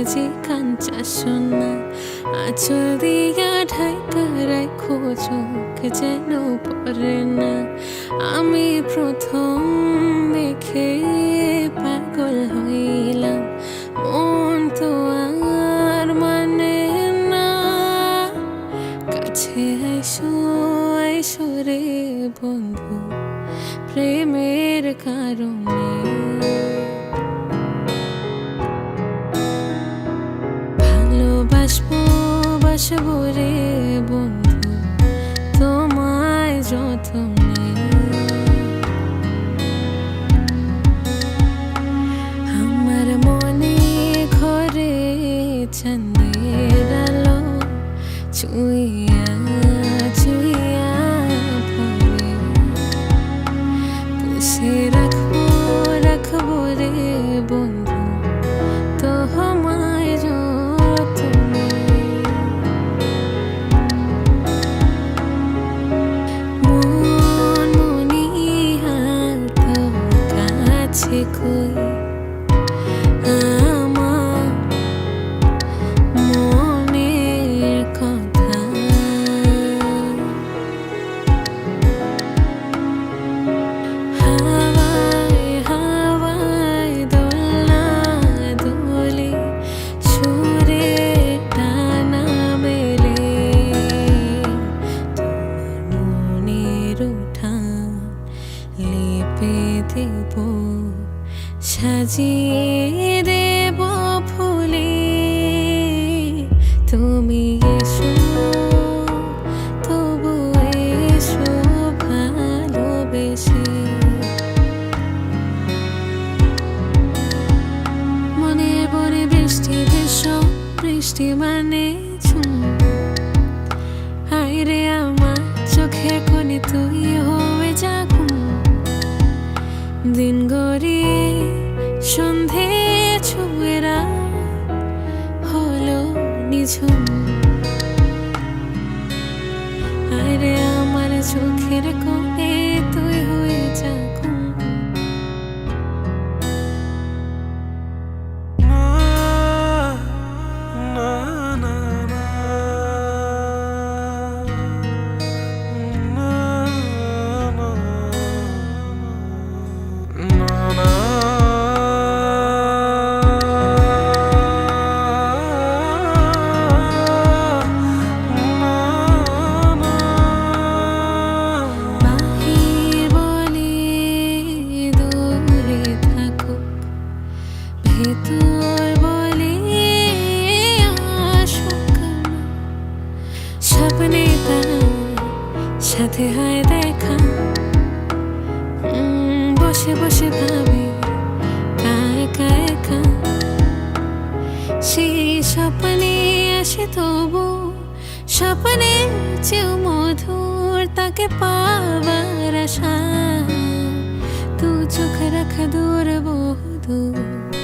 সাজি কাঞ্চা সোনা, আঁচল দিয়া ঢাকা রাখো চোখ যেন পড়ে না। আমি প্রথম দেখে পাগল হইলাম, মন তো আর মানে না। কাছে আইসো আইসো রে বন্ধু, প্রেমের কারণে ভালোবাসবো বাসবো রে বন্ধু, তোমায় যতনে। আমার মনে ঘরে চাঁদের আলো চুইয়া চুইয়া পড়ে, পুষে রাখবো রাখবো রে বন্ধু, তোমায় যতনে। মন মনিহার তোর কাছে কই, আমার মনের কথা। হাওয়ায় হাওয়ায় দোলনা দোলে, সুরে টানা মেলে, তোমার মনের উঠান লেপে দেব, সাজিয়ে দেব ফুলে। তুমি এসো তবু এসো ভালোবেসে, মনে পড়ে বৃষ্টি ভেসো, বৃষ্টি মানে ঝুম। হায়রে আমার চোখের কোণে তুই হয়ে যা ঘুম, দিন গড়িয়ে সন্ধে ছুঁয়েরা হলো নিঝুম। আরে আমার চোখের কোণে তুই হয়ে যা ঘুম। ভেতর বলে আসুক না, স্বপ্নে তার সাথে হয় দেখা। বসে বসে ভাবি একা একা, সেই স্বপ্নে আসে তবু স্বপ্নের চেয়েও মধুর তাকে পাওয়ার আশা। তু চোখ রাখা দূর বহু দূর।